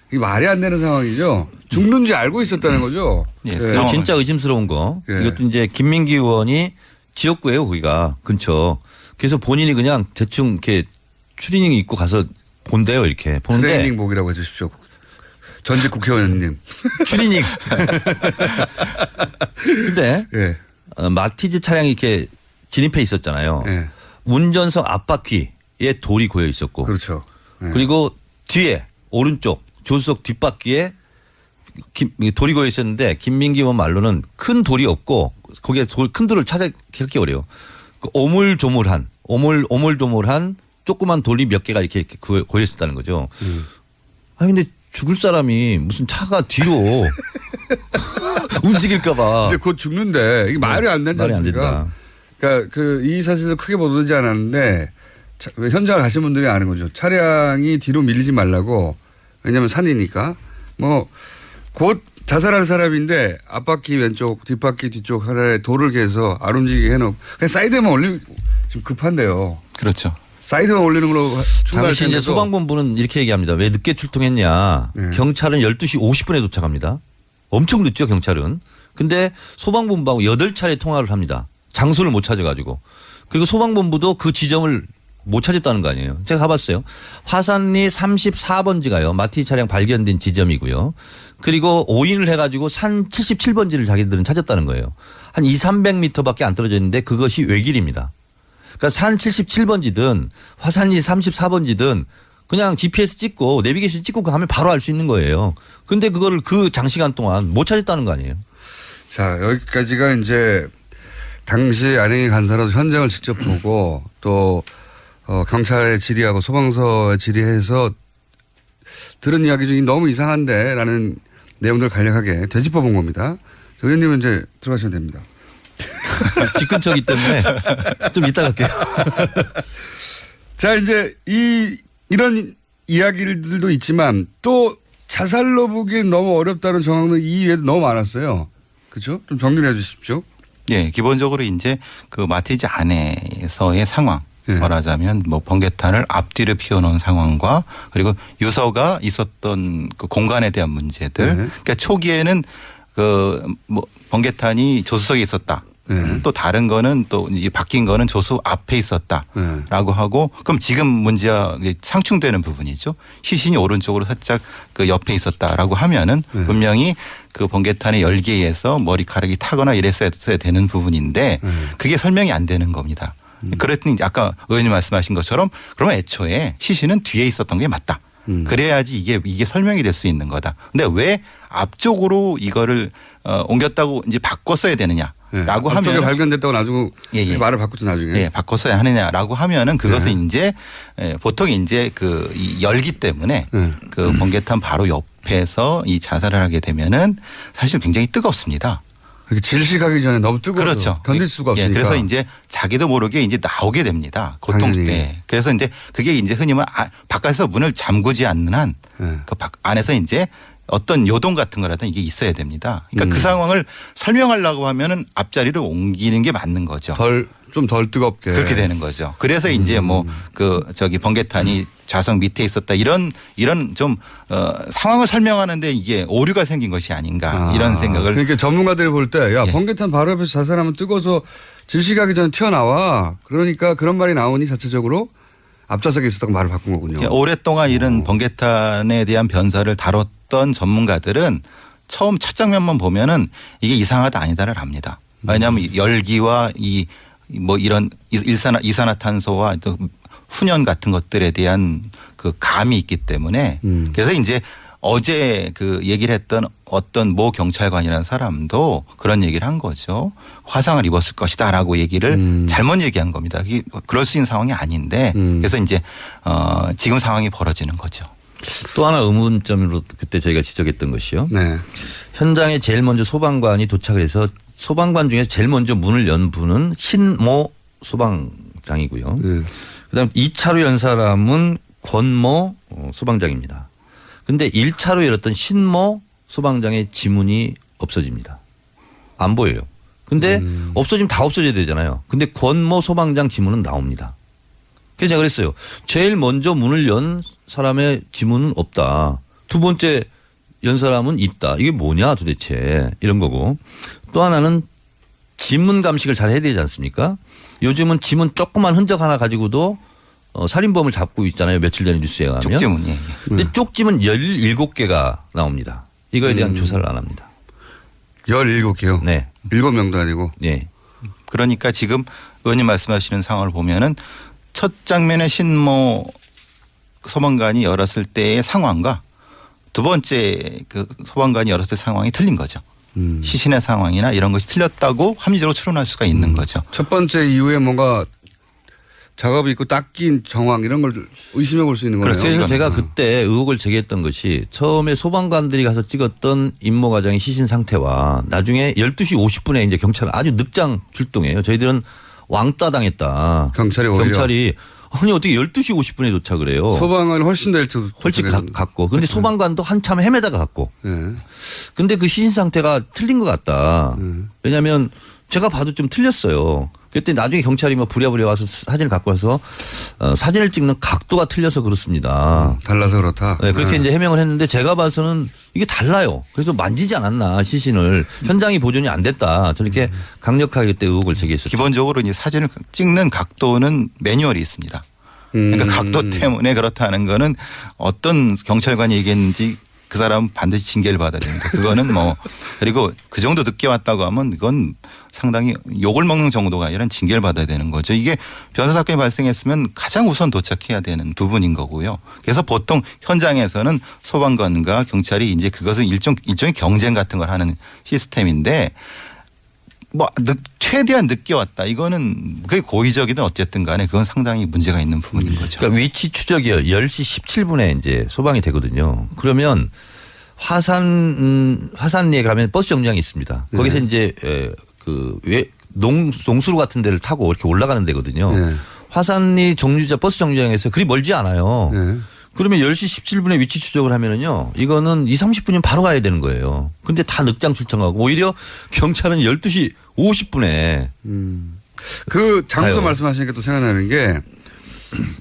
이게 말이 안 되는 상황이죠. 죽는지 알고 있었다는 거죠. 네. 그리고 진짜 의심스러운 거. 이것도 이제 김민기 의원이 지역구예요. 거기가 근처. 그래서 본인이 그냥 대충 이렇게 추리닝 입고 가서 본대요. 이렇게 보는데. 트레이닝복이라고 해주십시오. 전직 국회의원님. 추리닝. 근데 마티즈 차량이 이렇게 진입해 있었잖아요. 운전석 앞바퀴에 돌이 고여 있었고. 그렇죠. 그리고 뒤에 오른쪽 조수석 뒷바퀴에 돌이 고여 있었는데 김민기 의원 말로는 큰 돌이 없고 거기에 큰 돌을 찾기 어려워. 그 오물조물한 조그만 돌이 몇 개가 이렇게 고여 있었다는 거죠. 아니 근데 죽을 사람이 무슨 차가 뒤로 움직일까 봐. 이제 곧 죽는데 이게 말이 안 되지 않습니까? 그러니까 이 사실도 크게 보도되지 않았는데 현장을 가신 분들이 아는 거죠. 차량이 뒤로 밀리지 말라고. 왜냐하면 산이니까 뭐 곧 자살할 사람인데 앞바퀴 왼쪽 뒷바퀴 뒤쪽 하나에 돌을 개서 안 움직이게 해놓고 그냥 사이드만 올리면 지금 급한데요. 그렇죠. 사이드만 올리는 걸로 출발할 당시 이제 소방본부는 이렇게 얘기합니다. 왜 늦게 출동했냐. 경찰은 12시 50분에 도착합니다. 엄청 늦죠 경찰은. 근데 소방본부하고 8차례 통화를 합니다. 장소를 못 찾아가지고. 그리고 소방본부도 그 지점을 못 찾았다는 거 아니에요. 제가 가봤어요. 화산리 34번지가요. 마티 차량 발견된 지점이고요. 그리고 오인을 해가지고 산 77번지를 자기들은 찾았다는 거예요. 한 200~300m밖에 안 떨어져 있는데 그것이 외길입니다. 그러니까 산 77번지든 화산리 34번지든 그냥 GPS 찍고 내비게이션 찍고 가면 바로 알 수 있는 거예요. 근데 그거를 그 장시간 동안 못 찾았다는 거 아니에요. 자, 여기까지가 이제 당시 안행이 간사로도 현장을 직접 보고 또 경찰의 질의하고 소방서의 질의해서 들은 이야기 중에 너무 이상한데 라는 내용들을 간략하게 되짚어 본 겁니다. 의원님은 이제 들어가셔도 됩니다. 집 근처이기 때문에 좀 이따 갈게요. 자, 이제 이런 이야기들도 있지만 또 자살로 보기엔 너무 어렵다는 정황은 이외에도 너무 많았어요. 그렇죠? 좀 정리를 해 주십시오. 예, 기본적으로 이제 그 마티즈 안에서의 상황. 말하자면 뭐 번개탄을 앞뒤로 피워놓은 상황과 그리고 유서가 있었던 그 공간에 대한 문제들. 그러니까 초기에는 그 뭐 번개탄이 조수석에 있었다. 또 다른 거는 또 이제 바뀐 거는 조수 앞에 있었다라고 하고 그럼 지금 문제와 상충되는 부분이죠. 시신이 오른쪽으로 살짝 그 옆에 있었다라고 하면은 분명히 그 번개탄의 열기에 의해서 머리카락이 타거나 이랬어야 되는 부분인데 그게 설명이 안 되는 겁니다. 그랬더니 아까 의원님 말씀하신 것처럼 그러면 애초에 시신은 뒤에 있었던 게 맞다. 그래야지 이게 설명이 될 수 있는 거다. 근데 왜 앞쪽으로 이거를 옮겼다고 이제 바꿨어야 되느냐? 라고 하면 앞쪽에 발견됐다고 나중에 말을 바꿨죠 나중에. 바꿨어야 하느냐라고 하면은 그것은 이제 보통 이제 그 이 열기 때문에 그 번개탄 바로 옆에서 이 자살을 하게 되면은 사실 굉장히 뜨겁습니다. 질식하기 전에 너무 뜨거워서 그렇죠. 견딜 수가 없으니까. 그래서 이제 자기도 모르게 이제 나오게 됩니다. 고통 때. 그래서 이제 그게 이제 흔히 말 바깥에서 문을 잠그지 않는 한 그 안에서 이제 어떤 요동 같은 거라든 이게 있어야 됩니다. 그러니까 그 상황을 설명하려고 하면은 앞자리를 옮기는 게 맞는 거죠. 좀 덜 뜨겁게. 그렇게 되는 거죠. 그래서 이제 뭐 그 저기 번개탄이 좌석 밑에 있었다 이런 좀 상황을 설명하는데 이게 오류가 생긴 것이 아닌가 이런 생각을. 그러니까 전문가들이 볼 때 야 번개탄 바로 옆에서 자살하면 뜨거워서 질식하기 전에 튀어나와. 그러니까 그런 말이 나오니 자체적으로 앞좌석에 있었다고 말을 바꾼 거군요. 오랫동안 이런 번개탄에 대한 변사를 다뤘던 전문가들은 처음 첫 장면만 보면은 이게 이상하다 아니다를 압니다. 왜냐하면 열기와 이 뭐 이런 이산화탄소와 또 훈연 같은 것들에 대한 그 감이 있기 때문에 그래서 이제 어제 그 얘기를 했던 어떤 모 경찰관이라는 사람도 그런 얘기를 한 거죠. 화상을 입었을 것이다라고 얘기를 잘못 얘기한 겁니다. 그럴 수 있는 상황이 아닌데 그래서 이제 지금 상황이 벌어지는 거죠. 또 하나 의문점으로 그때 저희가 지적했던 것이요. 현장에 제일 먼저 소방관이 도착을 해서 소방관 중에서 제일 먼저 문을 연 분은 신모 소방장이고요. 그다음 2차로 연 사람은 권모 소방장입니다. 근데 1차로 열었던 신모 소방장의 지문이 없어집니다. 안 보여요. 근데 없어지면 다 없어져야 되잖아요. 근데 권모 소방장 지문은 나옵니다. 그래서 제가 그랬어요. 제일 먼저 문을 연 사람의 지문은 없다. 두 번째 연 사람은 있다. 이게 뭐냐 도대체 이런 거고. 또 하나는 지문 감식을 잘 해야 되지 않습니까? 요즘은 지문 조그만 흔적 하나 가지고도 살인범을 잡고 있잖아요. 며칠 전에 뉴스에 가면. 쪽지문이. 근데 쪽지문 17개가 나옵니다. 이거에 대한 조사를 안 합니다. 17개요? 네. 7명도 아니고? 네. 그러니까 지금 의원님 말씀하시는 상황을 보면은 첫 장면에 신모 소방관이 열었을 때의 상황과 두 번째 그 소방관이 열었을 상황이 틀린 거죠. 시신의 상황이나 이런 것이 틀렸다고 합리적으로 추론할 수가 있는 거죠. 첫 번째 이후에 뭔가 작업이 있고 닦인 정황 이런 걸 의심해 볼 수 있는 거예요. 그래서 제가 그때 의혹을 제기했던 것이 처음에 소방관들이 가서 찍었던 임모 과장의 시신 상태와 나중에 12시 50분에 이제 경찰은 아주 늑장 출동해요. 저희들은 왕따 당했다. 경찰이 아니 어떻게 12시 50분에 도착을 해요. 소방은 훨씬 더 일찍 갔고. 근데 소방관도 한참 헤매다가 갔고. 근데 그 시신 상태가 틀린 것 같다. 왜냐하면 제가 봐도 좀 틀렸어요. 그때 나중에 경찰이 막 부랴부랴 와서 사진을 갖고 와서 사진을 찍는 각도가 틀려서 그렇습니다. 달라서 그렇다. 네, 그렇게 이제 해명을 했는데 제가 봐서는 이게 달라요. 그래서 만지지 않았나 시신을 현장이 보존이 안 됐다. 저렇게 강력하게 그때 의혹을 제기했었죠. 기본적으로 이제 사진을 찍는 각도는 매뉴얼이 있습니다. 그러니까 각도 때문에 그렇다는 거는 어떤 경찰관이 얘기했는지 그 사람은 반드시 징계를 받아야 됩니다. 그거는 뭐 그리고 그 정도 늦게 왔다고 하면 이건 상당히 욕을 먹는 정도가 아니라 징계를 받아야 되는 거죠. 이게 변사 사건이 발생했으면 가장 우선 도착해야 되는 부분인 거고요. 그래서 보통 현장에서는 소방관과 경찰이 이제 그것은 일종의 경쟁 같은 걸 하는 시스템인데 뭐 최대한 늦게 왔다. 이거는 그게 고의적이든 어쨌든 간에 그건 상당히 문제가 있는 부분인 거죠. 그러니까 위치 추적이요. 10시 17분에 이제 소방이 되거든요. 그러면 화산리에 가면 버스 정류장이 있습니다. 거기서 이제 농수로 같은 데를 타고 이렇게 올라가는 데거든요. 화산리 버스 정류장에서 그리 멀지 않아요. 그러면 10시 17분에 위치 추적을 하면은요. 이거는 30분이면 바로 가야 되는 거예요. 근데 다 늑장 출동하고 오히려 경찰은 12시 50분에 그 장소 가요. 말씀하시니까 또 생각나는 게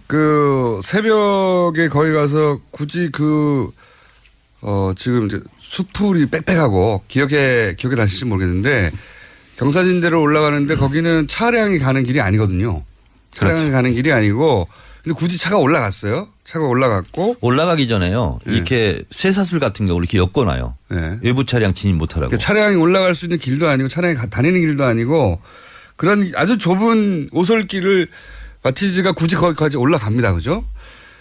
그 새벽에 거기 가서 굳이 지금 이제 수풀이 빽빽하고 기억에 나실지 모르겠는데 경사진대로 올라가는데 거기는 차량이 가는 길이 아니거든요. 차량이 그렇죠. 가는 길이 아니고 근데 굳이 차가 올라갔어요. 차가 올라갔고 올라가기 전에요. 이렇게 쇠사슬 같은 경우를 이렇게 엮어놔요. 외부 차량 진입 못하라고. 그러니까 차량이 올라갈 수 있는 길도 아니고 차량이 다니는 길도 아니고 그런 아주 좁은 오솔길을 마티즈가 굳이 거기까지 올라갑니다. 그죠?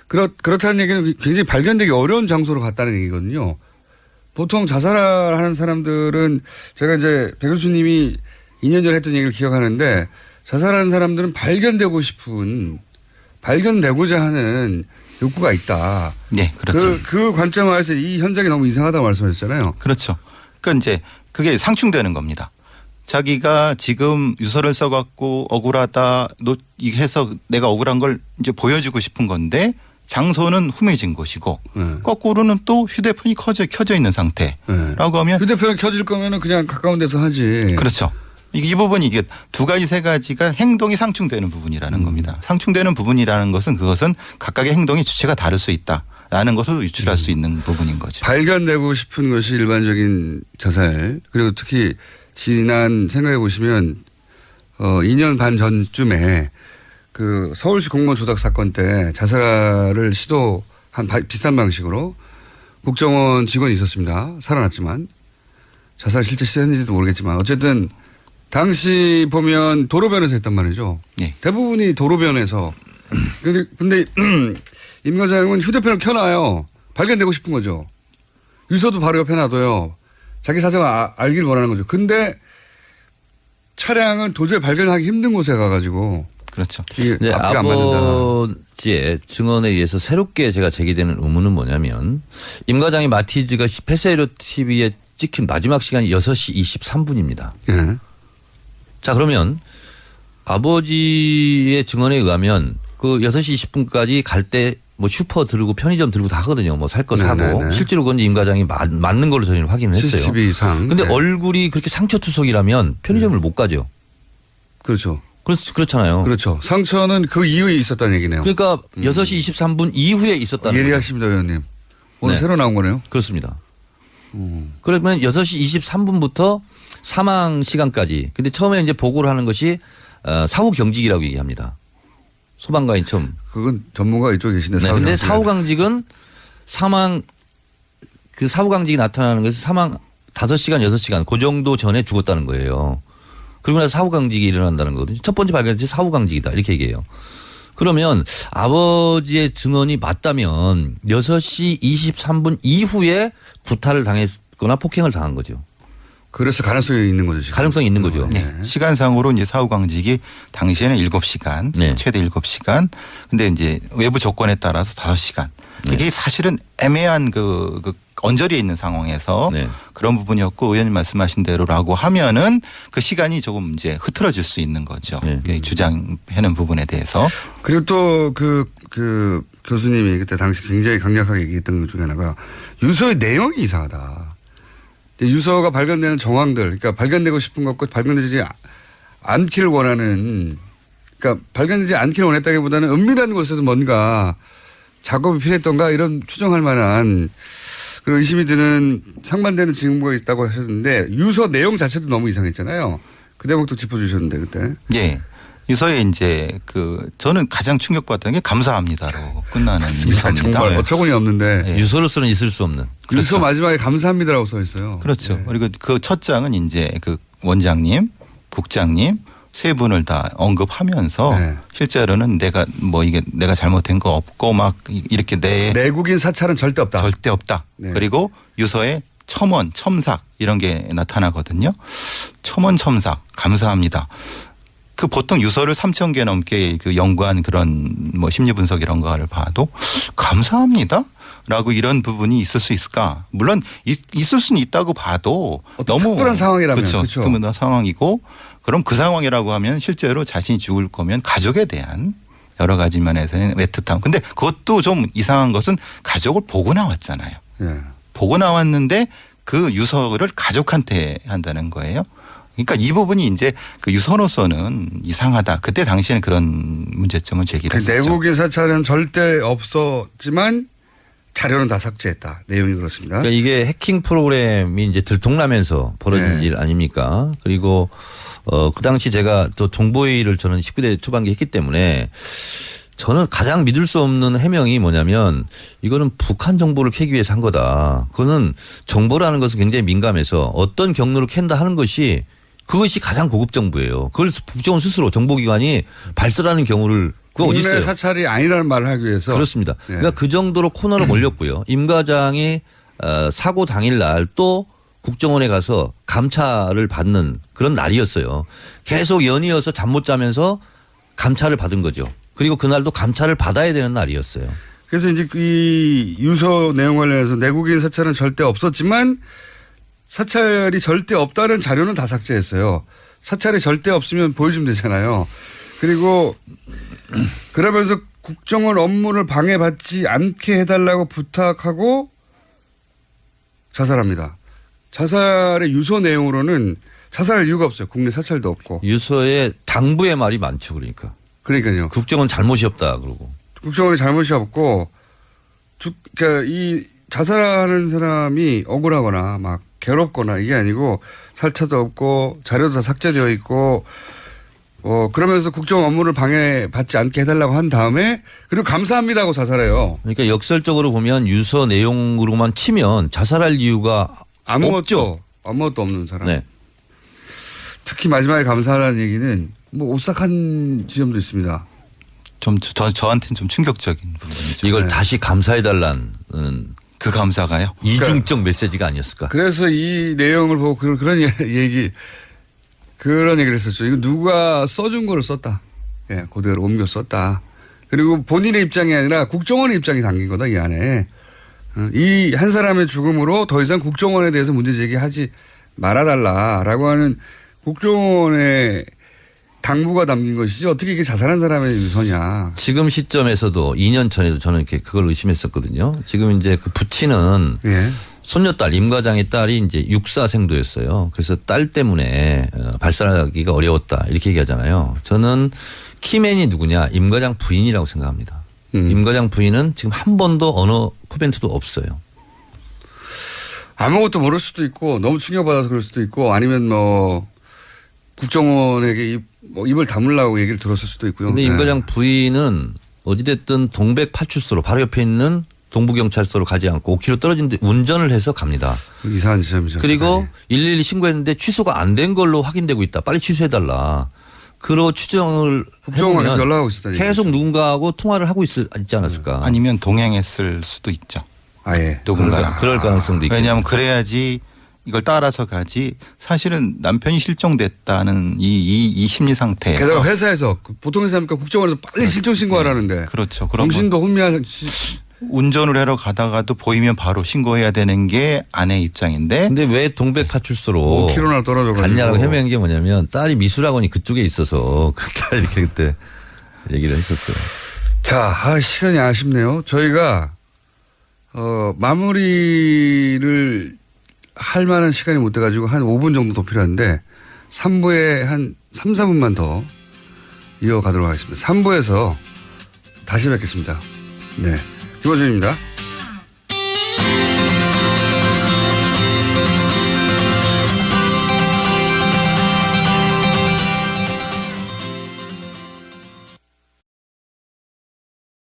그렇다는 얘기는 굉장히 발견되기 어려운 장소로 갔다는 얘기거든요. 보통 자살하는 사람들은 제가 이제 백 교수님이 2년 전에 했던 얘기를 기억하는데 자살하는 사람들은 발견되고자 하는 욕구가 있다. 네, 그렇죠. 그 관점에서 이 현장이 너무 이상하다고 말씀하셨잖아요. 그렇죠. 그러니까 이제 그게 상충되는 겁니다. 자기가 지금 유서를 써갖고 억울하다, 해서 내가 억울한 걸 이제 보여주고 싶은 건데 장소는 후미진 곳이고 거꾸로는 또 휴대폰이 켜져 있는 상태라고 하면 휴대폰을 켜질 거면은 그냥 가까운 데서 하지. 그렇죠. 이 부분이 이게 두 가지 세 가지가 행동이 상충되는 부분이라는 겁니다. 상충되는 부분이라는 것은 그것은 각각의 행동의 주체가 다를 수 있다라는 것을 유출할 수 있는 부분인 거죠. 발견되고 싶은 것이 일반적인 자살 그리고 특히 지난 생각해 보시면 2년 반 전쯤에 그 서울시 공무원 조작 사건 때 자살을 시도한 비슷한 방식으로 국정원 직원이 있었습니다. 살아났지만 자살 실제 시도했는지도 모르겠지만 어쨌든 당시 보면 도로변에서 했단 말이죠. 네. 대부분이 도로변에서. 근데 임 과장은 휴대폰을 켜놔요. 발견되고 싶은 거죠. 유서도 바로 옆에 놔둬요. 자기 사정을 알길 원하는 거죠. 근데 차량은 도저히 발견하기 힘든 곳에 가가지고. 그렇죠. 네, 앞뒤가 안 맞는다. 아버지의 증언에 의해서 새롭게 제가 제기되는 의문은 뭐냐면 임 과장이 마티즈가 패스헤이로 TV에 찍힌 마지막 시간이 6시 23분입니다. 예. 자, 그러면 아버지의 증언에 의하면 그 6시 20분까지 갈 때 뭐 슈퍼 들고 편의점 들고 다 하거든요. 뭐 살 거 사고. 네네네. 실제로 그건 임 과장이 맞는 걸로 저희는 확인을 했어요. CCTV상. 근데 네. 얼굴이 그렇게 상처투석이라면 편의점을 못 가죠. 그렇죠. 그렇잖아요. 그렇죠. 상처는 그 이후에 있었다는 얘기네요. 그러니까 6시 23분 이후에 있었다는 거죠. 예리하십니다, 의원님. 오늘 네. 새로 나온 거네요. 그렇습니다. 그러면 6시 23분부터 사망 시간까지. 근데 처음에 이제 보고를 하는 것이 사후 경직이라고 얘기합니다. 소방관이 처음. 그건 전문가 이쪽에 계신데. 네. 근데 사후 강직은 사후 강직이 나타나는 것이 사망 5시간, 6시간 그 정도 전에 죽었다는 거예요. 그리고 나서 사후 강직이 일어난다는 거거든요. 첫 번째 발견이 사후 강직이다 이렇게 얘기해요. 그러면 아버지의 증언이 맞다면 6시 23분 이후에 구타를 당했거나 폭행을 당한 거죠. 그래서 가능성이 있는 거죠. 지금. 가능성이 있는 거죠. 네. 시간상으로 이제 사후 강직이 당시에는 7시간, 네. 최대 7시간. 근데 이제 외부 조건에 따라서 5시간. 이게 사실은 애매한 그 언저리에 있는 상황에서 그런 부분이었고 의원님 말씀하신 대로라고 하면은 그 시간이 조금 이제 흐트러질 수 있는 거죠. 주장하는 부분에 대해서. 그리고 또 그 교수님이 그때 당시 굉장히 강력하게 얘기했던 것 중에 하나가 유서의 내용이 이상하다. 유서가 발견되는 정황들, 그러니까 발견되고 싶은 것과 발견되지 않기를 원하는, 그러니까 발견되지 않기를 원했다기보다는 은밀한 곳에서 뭔가 작업이 필요했던가 이런 추정할 만한 그 의심이 드는 상반되는 징후가 있다고 하셨는데 유서 내용 자체도 너무 이상했잖아요. 그 대목도 짚어주셨는데 그때. 예. 유서에 이제 저는 가장 충격받았던 게 감사합니다로 끝나는 유서입니다. 정말 어처구니 없는데 예. 유서로서는 있을 수 없는. 그렇죠. 유서 마지막에 감사합니다라고 써 있어요. 그렇죠. 네. 그리고 그 첫 장은 이제 그 원장님, 국장님 세 분을 다 언급하면서 네. 실제로는 내가 내가 잘못된 거 없고 막 이렇게 내국인 사찰은 절대 없다. 절대 없다. 네. 그리고 유서에 첨언, 첨삭 이런 게 나타나거든요. 첨언, 첨삭 감사합니다. 그 보통 유서를 3,000개 넘게 연구한 그런 심리 분석 이런 거를 봐도 감사합니다. 라고 이런 부분이 있을 수 있을까? 물론 있을 수는 있다고 봐도 너무 특별한 상황이라면 그렇죠. 특별한 상황이고 그럼 그 상황이라고 하면 실제로 자신이 죽을 거면 가족에 대한 여러 가지 면에서는 애틋함. 근데 그것도 좀 이상한 것은 가족을 보고 나왔잖아요. 네. 보고 나왔는데 그 유서를 가족한테 한다는 거예요. 그러니까 이 부분이 이제 그 유서로서는 이상하다. 그때 당시에는 그런 문제점을 제기를 했었죠. 내국인 사찰은 절대 없었지만 자료는 다 삭제했다. 내용이 그렇습니다. 그러니까 이게 해킹 프로그램이 이제 들통나면서 벌어진 네. 일 아닙니까? 그리고 그 당시 제가 또 정보회의를 저는 19대 초반기에 했기 때문에 저는 가장 믿을 수 없는 해명이 뭐냐면 이거는 북한 정보를 캐기 위해서 한 거다. 그거는 정보라는 것은 굉장히 민감해서 어떤 경로를 캔다 하는 것이 그것이 가장 고급 정보예요. 그걸 국정원 스스로 정보기관이 발설하는 경우를 그거 어디 있어요? 국내 사찰이 아니라는 말을 하기 위해서. 그렇습니다. 네. 그러니까 그 정도로 코너를 몰렸고요. 임 과장이 사고 당일날 또 국정원에 가서 감찰을 받는 그런 날이었어요. 계속 연이어서 잠 못 자면서 감찰을 받은 거죠. 그리고 그날도 감찰을 받아야 되는 날이었어요. 그래서 이제 이 유서 내용 관련해서 내국인 사찰은 절대 없었지만 사찰이 절대 없다는 자료는 다 삭제했어요. 사찰이 절대 없으면 보여주면 되잖아요. 그리고 그러면서 국정원 업무를 방해받지 않게 해달라고 부탁하고 자살합니다. 자살의 유서 내용으로는 자살할 이유가 없어요. 국내 사찰도 없고. 유서에 당부의 말이 많죠. 그러니까요. 국정원 잘못이 없다 그러고. 국정원이 잘못이 없고 그러니까 이 자살하는 사람이 억울하거나 막 괴롭거나 이게 아니고 살차도 없고 자료도 다 삭제되어 있고 그러면서 국정 업무를 방해받지 않게 해달라고 한 다음에 그리고 감사합니다 하고 자살해요. 그러니까 역설적으로 보면 유서 내용으로만 치면 자살할 이유가 없죠. 아무것도 없는 사람. 네. 특히 마지막에 감사하다는 얘기는 오싹한 지점도 있습니다. 좀 저한테는 좀 충격적인 부분이죠. 이걸 다시 감사해달라는 그 감사가요? 이중적 메시지가 아니었을까. 그래서 이 내용을 보고 그런 얘기를 했었죠. 이거 누가 써준 거를 썼다. 예, 그대로 옮겨 썼다. 그리고 본인의 입장이 아니라 국정원의 입장이 담긴 거다, 이 안에. 이 한 사람의 죽음으로 더 이상 국정원에 대해서 문제 제기하지 말아달라라고 하는 국정원의 당부가 담긴 것이지 어떻게 이게 자살한 사람의 유서냐. 지금 시점에서도 2년 전에도 저는 그걸 의심했었거든요. 지금 이제 그 부친은 손녀딸 임 과장의 딸이 이제 육사생도였어요. 그래서 딸 때문에 발사하기가 어려웠다 이렇게 얘기하잖아요. 저는 키맨이 누구냐 임 과장 부인이라고 생각합니다. 임 과장 부인은 지금 한 번도 언어 코멘트도 없어요. 아무것도 모를 수도 있고 너무 충격받아서 그럴 수도 있고 아니면 국정원에게 입을 다물라고 얘기를 들었을 수도 있고요. 그런데 임 과장 부인은 어찌됐든 동백 파출소로 바로 옆에 있는 동부경찰서로 가지 않고 5km 떨어진 데 운전을 해서 갑니다. 이상한 지점이죠. 그리고 112 신고했는데 취소가 안 된 걸로 확인되고 있다. 빨리 취소해달라. 그러 추정을 해보면 연락하고 있었다니 계속 누군가하고 통화를 하고 있지 않았을까. 아니면 동행했을 수도 있죠. 아예. 누군가. 그럴 가능성도 있고. 왜냐하면 그래야지 이걸 따라서 가지 사실은 남편이 실종됐다는 이 심리 상태. 게다가 회사에서 보통 회사니까 국정원에서 빨리 실종 신고하라는데. 그렇죠. 정신도 혼미한. 운전을 하러 가다가도 보이면 바로 신고해야 되는 게 아내 입장인데. 근데 왜 동백 파출소로 5km나 떨어져 가지고 갔냐고 해명한 게 뭐냐면 딸이 미술학원이 그쪽에 있어서 그때 이렇게 그때 얘기를 했었어요. 자, 시간이 아쉽네요. 저희가 마무리를 할 만한 시간이 못 돼가지고 한 5분 정도 더 필요한데 3부에 한 3, 4분만 더 이어가도록 하겠습니다. 3부에서 다시 뵙겠습니다. 네. 김어준입니다.